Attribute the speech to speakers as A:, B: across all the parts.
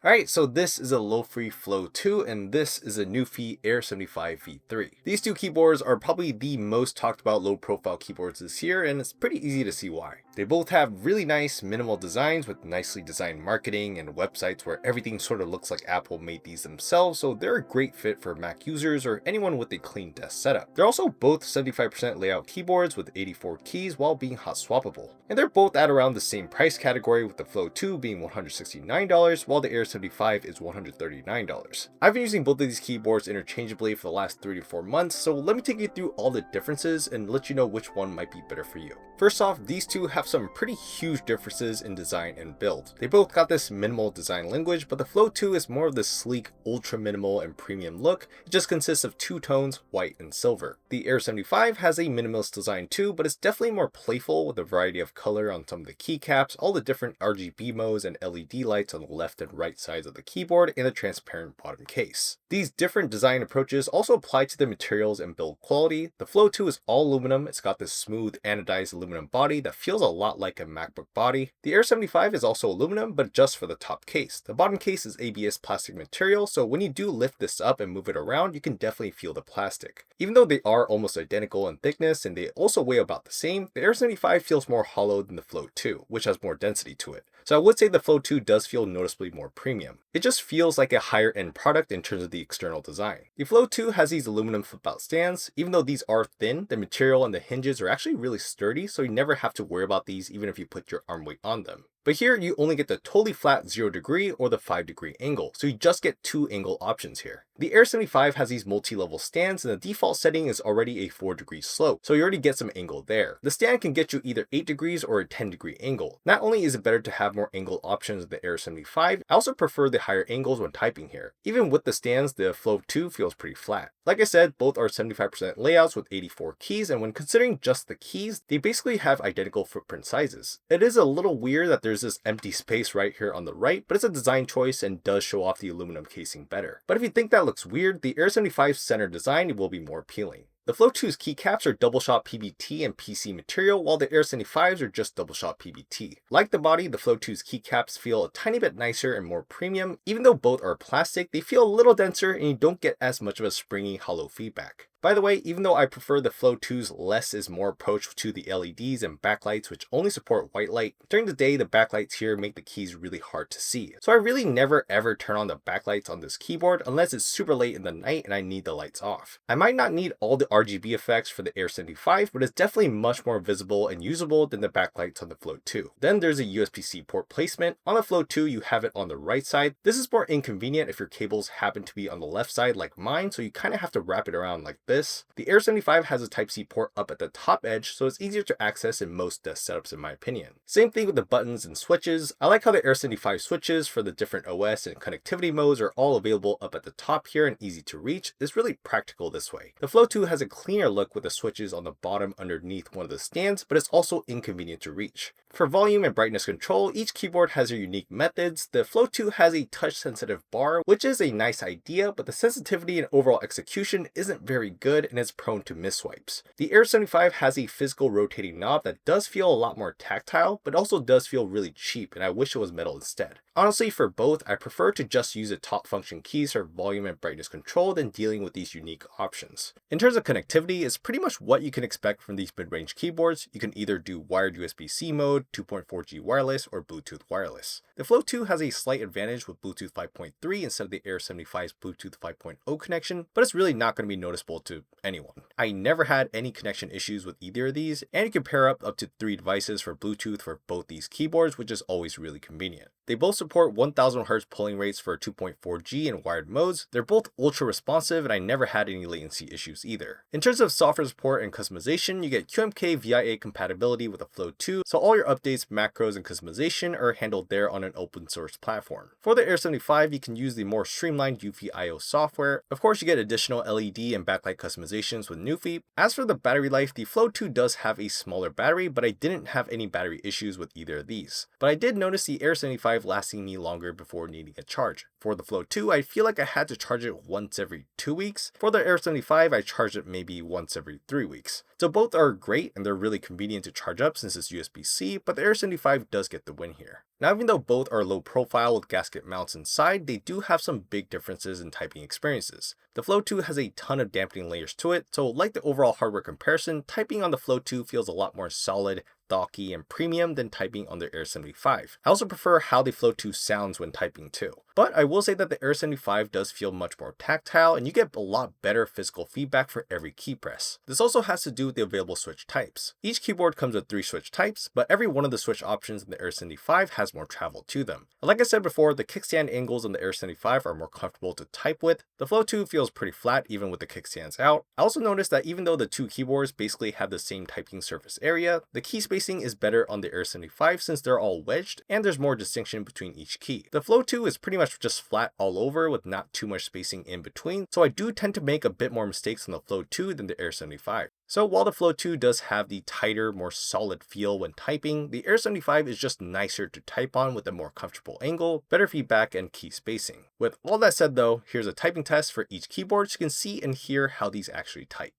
A: Alright, so this is a Lofree Flow 2 and this is a NuPhy Air75 V3. These two keyboards are probably the most talked about low profile keyboards this year, and it's pretty easy to see why. They both have really nice minimal designs with nicely designed marketing and websites where everything sort of looks like Apple made these themselves, so they're a great fit for Mac users or anyone with a clean desk setup. They're also both 75% layout keyboards with 84 keys while being hot swappable. And they're both at around the same price category, with the Flow 2 being $169 while the Air75 is $139. I've been using both of these keyboards interchangeably for the last 3 to 4 months, so let me take you through all the differences and let you know which one might be better for you. First off, these two have some pretty huge differences in design and build. They both got this minimal design language, but the Flow 2 is more of this sleek, ultra minimal and premium look. It just consists of two tones, white and silver. The Air75 has a minimalist design too, but it's definitely more playful with a variety of color on some of the keycaps, all the different RGB modes and LED lights on the left and right sides of the keyboard, and a transparent bottom case. These different design approaches also apply to the materials and build quality. The Flow 2 is all aluminum. It's got this smooth anodized aluminum body that feels a lot like a MacBook body. The Air75 is also aluminum, but just for the top case. The bottom case is ABS plastic material, so when you do lift this up and move it around, you can definitely feel the plastic. Even though they are almost identical in thickness and they also weigh about the same, the Air75 feels more hollow than the Flow 2, which has more density to it. So I would say the Flow 2 does feel noticeably more premium. It just feels like a higher end product in terms of the external design. The Flow 2 has these aluminum flip out stands. Even though these are thin, the material and the hinges are actually really sturdy, so you never have to worry about these even if you put your arm weight on them. But here you only get the totally flat 0 degree or the 5 degree angle, so you just get two angle options here. The Air75 has these multi-level stands and the default setting is already a 4 degree slope, so you already get some angle there. The stand can get you either 8 degrees or a 10 degree angle. Not only is it better to have more angle options than the Air75, I also prefer the higher angles when typing here. Even with the stands, the Flow 2 feels pretty flat. Like I said, both are 75% layouts with 84 keys, and when considering just the keys, they basically have identical footprint sizes. It is a little weird that there's this empty space right here on the right, but it's a design choice and does show off the aluminum casing better. But if you think that looks weird, the Air75's center design will be more appealing. The Flow 2's keycaps are double shot PBT and PC material, while the Air75s are just double shot PBT. Like the body, the Flow 2's keycaps feel a tiny bit nicer and more premium. Even though both are plastic, they feel a little denser and you don't get as much of a springy hollow feedback. By the way, even though I prefer the Flow 2's less is more approach to the LEDs and backlights, which only support white light, during the day the backlights here make the keys really hard to see. So I really never ever turn on the backlights on this keyboard unless it's super late in the night and I need the lights off. I might not need all the RGB effects for the Air75, but it's definitely much more visible and usable than the backlights on the Flow 2. Then there's a USB-C port placement. On the Flow 2 you have it on the right side. This is more inconvenient if your cables happen to be on the left side like mine, so you kind of have to wrap it around like this. The Air75 has a Type-C port up at the top edge, so it's easier to access in most desk setups in my opinion. Same thing with the buttons and switches. I like how the Air75 switches for the different OS and connectivity modes are all available up at the top here and easy to reach. It's really practical this way. The Flow 2 has a cleaner look with the switches on the bottom underneath one of the stands, but it's also inconvenient to reach. For volume and brightness control, each keyboard has their unique methods. The Flow 2 has a touch-sensitive bar, which is a nice idea, but the sensitivity and overall execution isn't very good and is prone to misswipes. The Air75 has a physical rotating knob that does feel a lot more tactile, but also does feel really cheap, and I wish it was metal instead. Honestly, for both, I prefer to just use the top function keys for volume and brightness control than dealing with these unique options. In terms of connectivity, it's pretty much what you can expect from these mid-range keyboards. You can either do wired USB-C mode, 2.4G wireless, or Bluetooth wireless. The Flow 2 has a slight advantage with Bluetooth 5.3 instead of the Air75's Bluetooth 5.0 connection, but it's really not going to be noticeable to anyone. I never had any connection issues with either of these, and you can pair up to 3 devices for Bluetooth for both these keyboards, which is always really convenient. They both support 1000 Hz polling rates for 2.4G and wired modes. They're both ultra responsive and I never had any latency issues either. In terms of software support and customization, you get QMK VIA compatibility with the Flow 2, so all your updates, macros, and customization are handled there on an open source platform. For the Air75, you can use the more streamlined NuPhy IO software. Of course, you get additional LED and backlight customizations with NuPhy. As for the battery life, the Flow 2 does have a smaller battery, but I didn't have any battery issues with either of these. But I did notice the Air75 lasted lasting me longer before needing a charge. For the Flow 2, I feel like I had to charge it once every 2 weeks. For the Air75, I charge it maybe once every 3 weeks. So both are great and they're really convenient to charge up since it's USB-C, but the Air75 does get the win here. Now, even though both are low profile with gasket mounts inside, they do have some big differences in typing experiences. The Flow 2 has a ton of dampening layers to it, so like the overall hardware comparison, typing on the Flow 2 feels a lot more solid, bulky, and premium than typing on the Air75. I also prefer how the Flow 2 sounds when typing too. But I will say that the Air75 does feel much more tactile, and you get a lot better physical feedback for every key press. This also has to do with the available switch types. Each keyboard comes with 3 switch types, but every one of the switch options in the Air75 has more travel to them. And like I said before, the kickstand angles on the Air75 are more comfortable to type with. The Flow 2 feels pretty flat even with the kickstands out. I also noticed that even though the two keyboards basically have the same typing surface area, the key spacing is better on the Air75 since they're all wedged and there's more distinction between each key. The Flow 2 is pretty much just flat all over with not too much spacing in between, so I do tend to make a bit more mistakes on the Flow 2 than the Air75. So while the Flow 2 does have the tighter, more solid feel when typing, the Air75 is just nicer to type on with a more comfortable angle, better feedback, and key spacing. With all that said though, here's a typing test for each keyboard so you can see and hear how these actually type.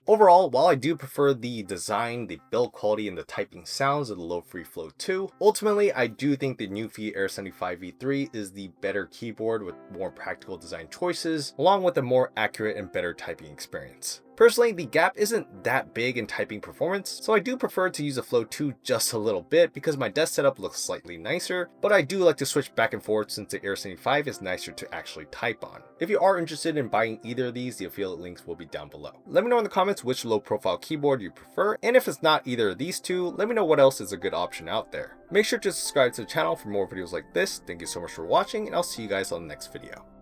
A: Overall, while I do prefer the design, the build quality, and the typing sounds of the Lofree Flow 2, ultimately I do think the NuPhy Air75 V3 is the better keyboard with more practical design choices, along with a more accurate and better typing experience. Personally, the gap isn't that big in typing performance, so I do prefer to use the Flow 2 just a little bit because my desk setup looks slightly nicer, but I do like to switch back and forth since the Air75 is nicer to actually type on. If you are interested in buying either of these, the affiliate links will be down below. Let me know in the comments which low profile keyboard you prefer, and if it's not either of these two, let me know what else is a good option out there. Make sure to subscribe to the channel for more videos like this. Thank you so much for watching, and I'll see you guys on the next video.